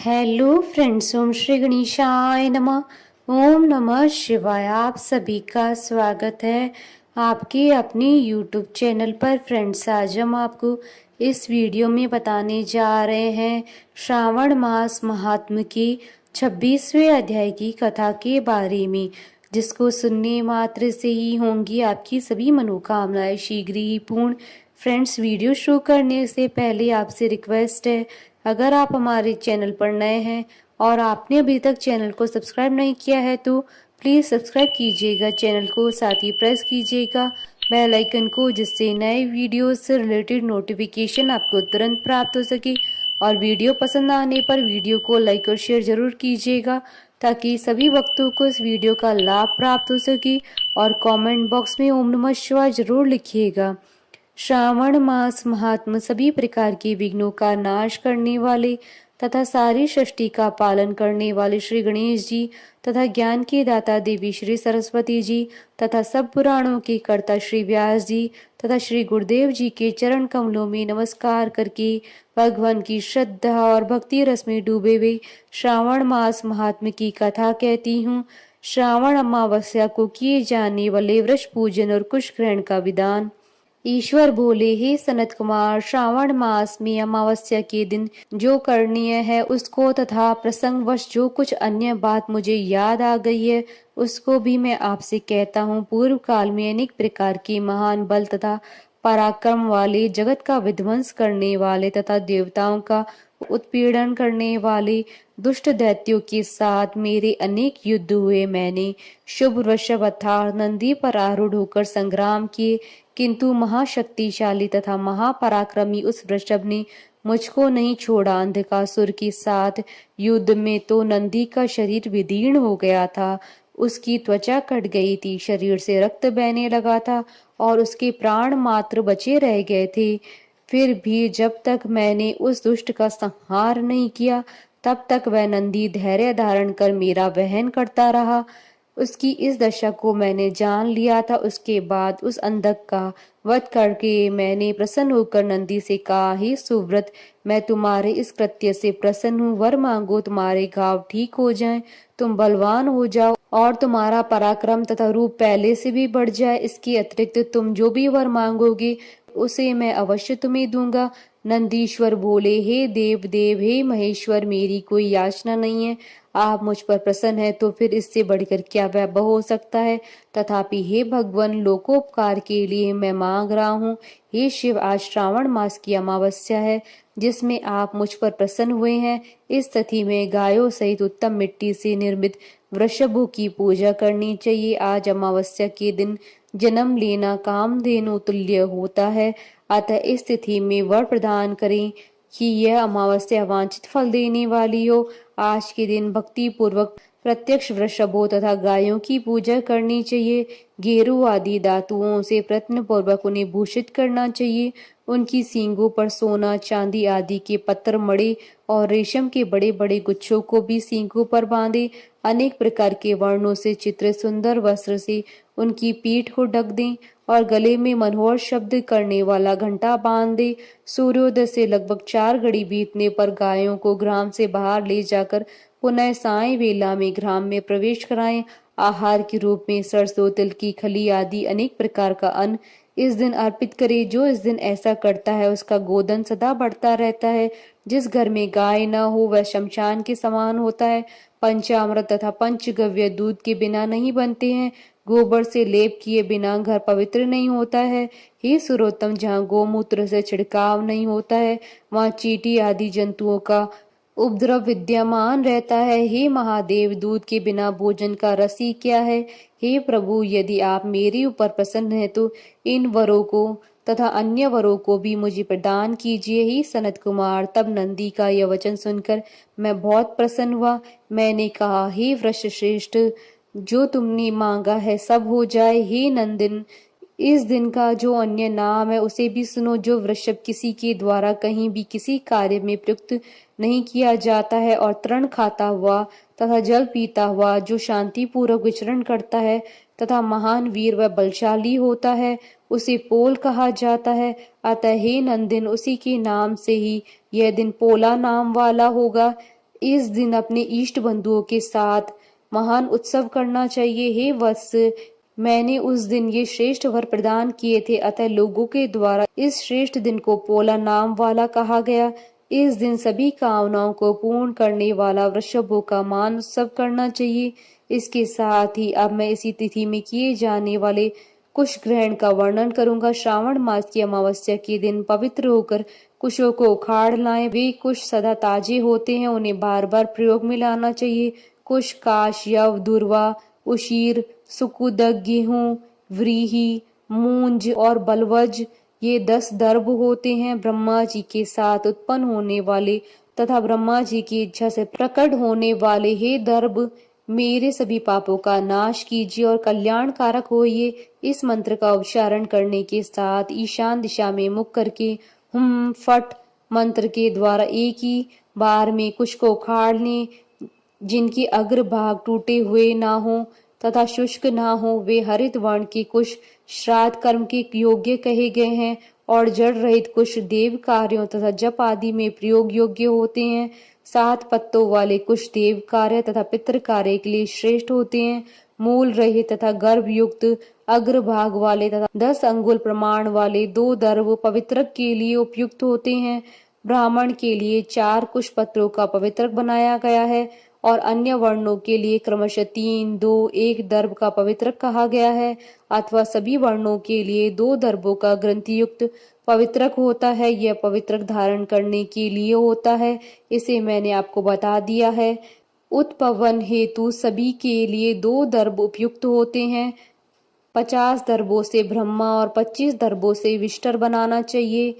Hello friends, ओम श्री गणेशाय नमः। ओम नमः शिवाय। आप सभी का स्वागत है आपके अपने यूट्यूब चैनल पर। फ्रेंड्स, आज हम आपको इस वीडियो में बताने जा रहे हैं श्रावण मास महात्म की 26वें अध्याय की कथा के बारे में, जिसको सुनने मात्र से ही होंगी आपकी सभी मनोकामनाएं शीघ्र ही पूर्ण। फ्रेंड्स, वीडियो शुरू करने से पहले आपसे रिक्वेस्ट है, अगर आप हमारे चैनल पर नए हैं और आपने अभी तक चैनल को सब्सक्राइब नहीं किया है तो प्लीज़ सब्सक्राइब कीजिएगा चैनल को, साथ ही प्रेस कीजिएगा बेल आइकन को, जिससे नए वीडियो से रिलेटेड नोटिफिकेशन आपको तुरंत प्राप्त हो सके। और वीडियो पसंद आने पर वीडियो को लाइक और शेयर जरूर कीजिएगा, ताकि सभी भक्तों को इस वीडियो का लाभ प्राप्त हो सके। और कमेंट बॉक्स में ओम नमः शिवाय जरूर लिखिएगा। श्रावण मास महात्म सभी प्रकार के विघ्नों का नाश करने वाले तथा सारी सृष्टि का पालन करने वाले श्री गणेश जी तथा ज्ञान के दाता देवी श्री सरस्वती जी तथा सब पुराणों के कर्ता श्री व्यास जी तथा श्री गुरुदेव जी के चरण कमलों में नमस्कार करके भगवान की श्रद्धा और भक्ति रस में डूबे हुए श्रावण मास महात्म की कथा कहती हूँ। श्रावण अमावस्या को किए जाने वाले वृक्ष पूजन और कुश ग्रहण का विधान। ईश्वर बोले, हे सनत कुमार, श्रावण मास में अमावस्या के दिन जो करणीय है उसको तथा प्रसंगवश जो कुछ अन्य बात मुझे याद आ गई है उसको भी मैं आपसे कहता हूँ। पूर्व काल में अनेक प्रकार के महान बल तथा पराक्रम वाले, जगत का विध्वंस करने वाले तथा देवताओं का उत्पीड़न करने वाले दुष्ट दैत्यों के साथ मेरे अनेक युद्ध हुए। मैंने शुभ वृषभ अर्थात नंदी पर आरूढ़ होकर संग्राम किए, किंतु महाशक्तिशाली तथा महापराक्रमी उस वृषभ ने मुझको नहीं छोड़ा। अंधकासुर के साथ युद्ध में तो नंदी का शरीर विदीर्ण हो गया था, उसकी त्वचा कट गई थी, शरीर से रक्त बहने लगा था और उसके प्राण मात्र बचे रह गए थे। फिर भी जब तक मैंने उस दुष्ट का संहार नहीं किया तब तक वह नंदी धैर्य धारण कर मेरा वहन करता रहा। उसकी इस दशा को मैंने जान लिया था। उसके बाद उस अंधक का वध करके मैंने प्रसन्न होकर नंदी से कहा, हे सुव्रत, मैं तुम्हारे इस कृत्य से प्रसन्न हूँ। वर मांगो, तुम्हारे घाव ठीक हो जाएं, तुम बलवान हो जाओ और तुम्हारा पराक्रम तथा रूप पहले से भी बढ़ जाए। इसके अतिरिक्त तुम जो भी वर मांगोगे उसे मैं अवश्य तुम्हें दूंगा। नंदीश्वर बोले, हे देव देव, हे महेश्वर, मेरी कोई याचना नहीं है। आप मुझ पर प्रसन्न है तो फिर इससे बढ़कर क्या वैभव हो सकता है। तथापि हे भगवान, लोकोपकार के लिए मैं मांग रहा हूँ। हे शिव, आज श्रावण मास की अमावस्या है जिसमें आप मुझ पर प्रसन्न हुए हैं। इस तिथि में गायों सहित उत्तम मिट्टी से निर्मित वृषभों की पूजा करनी चाहिए। आज अमावस्या के दिन जन्म लेना कामधेनु तुल्य होता है, अतः इस तिथि में वर प्रदान करें कि यह अमावस्या वांछित फल देने वाली हो। आज के दिन भक्ति पूर्वक प्रत्यक्ष वृषभों तथा गायों की पूजा करनी चाहिए। गेरू आदि धातुओं से प्रयत्न पूर्वक उन्हें भूषित करना चाहिए। उनकी सींगों पर सोना चांदी आदि के पत्थर मड़े और रेशम के बड़े बड़े गुच्छों को भी सींगों पर बांधे। अनेक प्रकार के वर्णों से चित्रित सुंदर वस्त्र से उनकी पीठ को ढक दें और गले में मनोहर शब्द करने वाला घंटा बांध दे। सूर्योदय से लगभग 4 घड़ी बीतने पर गायों को ग्राम से बाहर ले जाकर पुनः साय वेला में ग्राम में प्रवेश कराएं। आहार के रूप में सरसों, तिल की खली आदि अनेक प्रकार का अन्न इस दिन अर्पित करे। जो इस दिन ऐसा करता है उसका गोधन सदा बढ़ता रहता है। जिस घर में गाय न हो वह शमशान के समान होता है। पंचामृत तथा पंचगव्य दूध के बिना नहीं बनते हैं। गोबर से लेप किए बिना घर पवित्र नहीं होता है। हे सुरोत्तम, जहाँ गोमूत्र से छिड़काव नहीं होता है वहाँ चींटी आदि जंतुओं का उपद्रव विद्यमान रहता है। हे महादेव, दूध के बिना भोजन का रस ही क्या है। हे प्रभु, यदि आप मेरे ऊपर प्रसन्न हैं तो इन वरों को तथा अन्य वरों को भी मुझे प्रदान कीजिए। ही सनत कुमार, तब नंदी का यह वचन सुनकर मैं बहुत प्रसन्न हुआ। मैंने कहा, हे वृष श्रेष्ठ, जो तुमने मांगा है सब हो जाए। हे नंदन, इस दिन का जो अन्य नाम है उसे भी सुनो। जो वृषभ किसी के द्वारा कहीं भी किसी कार्य में प्रयुक्त नहीं किया जाता है और तृण खाता हुआ तथा जल पीता हुआ जो शांति पूर्वक विचरण करता है तथा महान वीर व बलशाली होता है, उसे पोल कहा जाता है। अतः हे नंदन, उसी के नाम से ही यह दिन पोला नाम वाला होगा। इस दिन अपने इष्ट बंधुओं के साथ महान उत्सव करना चाहिए। हे वत्स, मैंने उस दिन ये श्रेष्ठ वर प्रदान किए थे, अतः लोगों के द्वारा इस श्रेष्ठ दिन को पोला नाम वाला कहा गया। इस दिन सभी कामनाओं को पूर्ण करने वाला वृषभों का मान उत्सव करना चाहिए। इसके साथ ही अब मैं इसी तिथि में किए जाने वाले कुश ग्रहण का वर्णन करूंगा। श्रावण मास की अमावस्या के दिन पवित्र होकर कुशों को उखाड़ लाएं। वे कुश सदा ताजे होते हैं, उन्हें बार बार प्रयोग में लाना चाहिए। कुश काश, यव, दुर्वा, उशीर, सुकुदक, गेहूं, व्रीहि, मूंज और बलवज, ये 10 दर्भ होते हैं। ब्रह्मा जी के साथ उत्पन्न होने वाले तथा ब्रह्मा जी की इच्छा से प्रकट होने वाले हे दर्भ, मेरे सभी पापों का नाश कीजिए और कल्याण कारक होइए। इस मंत्र का उच्चारण करने के साथ ईशान दिशा में मुख करके हुम फट मंत्र के द्वारा एक ही बार में कुश को उखाड़ लें। जिनके अग्र भाग टूटे हुए ना हो तथा शुष्क ना हो, वे हरित वर्ण के कुश श्राद्ध कर्म के योग्य कहे गए हैं और जड़ रहित कुश देव कार्यों तथा जप आदि में प्रयोग योग्य होते हैं। 7 पत्तों वाले कुश देव कार्य तथा पितृ कार्य के लिए श्रेष्ठ होते हैं। मूल रहित तथा गर्भ युक्त अग्र भाग वाले तथा 10 अंगुल प्रमाण वाले 2 दर्भ पवित्रक के लिए उपयुक्त होते हैं। ब्राह्मण के लिए 4 कुश पत्रों का पवित्रक बनाया गया है और अन्य वर्णों के लिए क्रमशः 3, 2, 1 दर्भ का पवित्रक कहा गया है, अथवा सभी वर्णों के लिए 2 दर्भों का ग्रंथि युक्त पवित्रक होता है। यह पवित्रक धारण करने के लिए होता है, इसे मैंने आपको बता दिया है। उत्पवन हेतु सभी के लिए 2 दर्भ उपयुक्त होते हैं। 50 दर्भों से ब्रह्मा और 25 दर्भों से विष्टर बनाना चाहिए।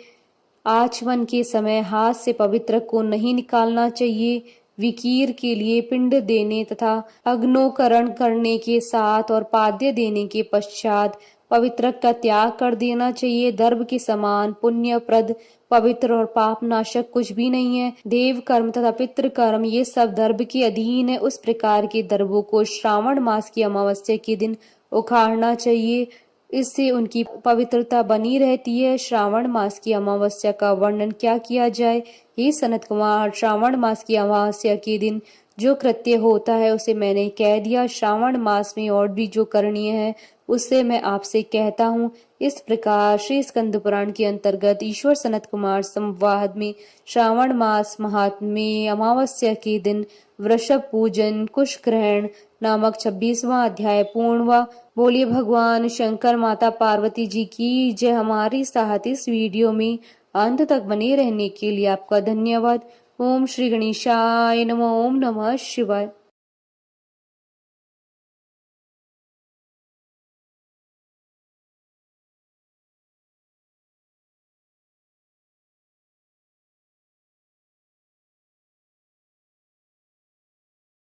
आचमन के समय हाथ से पवित्रक को नहीं निकालना चाहिए। विकीर के लिए पिंड देने तथा अग्नोकरण करने के साथ और पाद्य देने के पश्चात पवित्रक का त्याग कर देना चाहिए। दर्भ के समान पुण्यप्रद, पवित्र और पाप नाशक कुछ भी नहीं है। देव कर्म तथा पितृ कर्म ये सब दर्भ के अधीन है। उस प्रकार के दर्भों को श्रावण मास की अमावस्या के दिन उखाड़ना चाहिए, इससे उनकी पवित्रता बनी रहती है। श्रावण मास की अमावस्या का वर्णन क्या किया जाए। हे सनत कुमार, श्रावण मास की अमावस्या के दिन जो कृत्य होता है उसे मैंने कह दिया। श्रावण मास में और भी जो करणीय है उससे मैं आपसे कहता हूँ। इस प्रकार श्री स्कंद पुराण के अंतर्गत ईश्वर सनत कुमार संवाद में श्रावण मास महात्म्य अमावस्या के दिन वृषभ पूजन कुश ग्रहण नामक 26वां अध्याय पूर्ण हुआ। बोलिए भगवान शंकर, माता पार्वती जी की जय। हमारी साथ इस वीडियो में अंत तक बने रहने के लिए आपका धन्यवाद। ओम श्री गणेशाय नमः। ओम नमः शिवाय।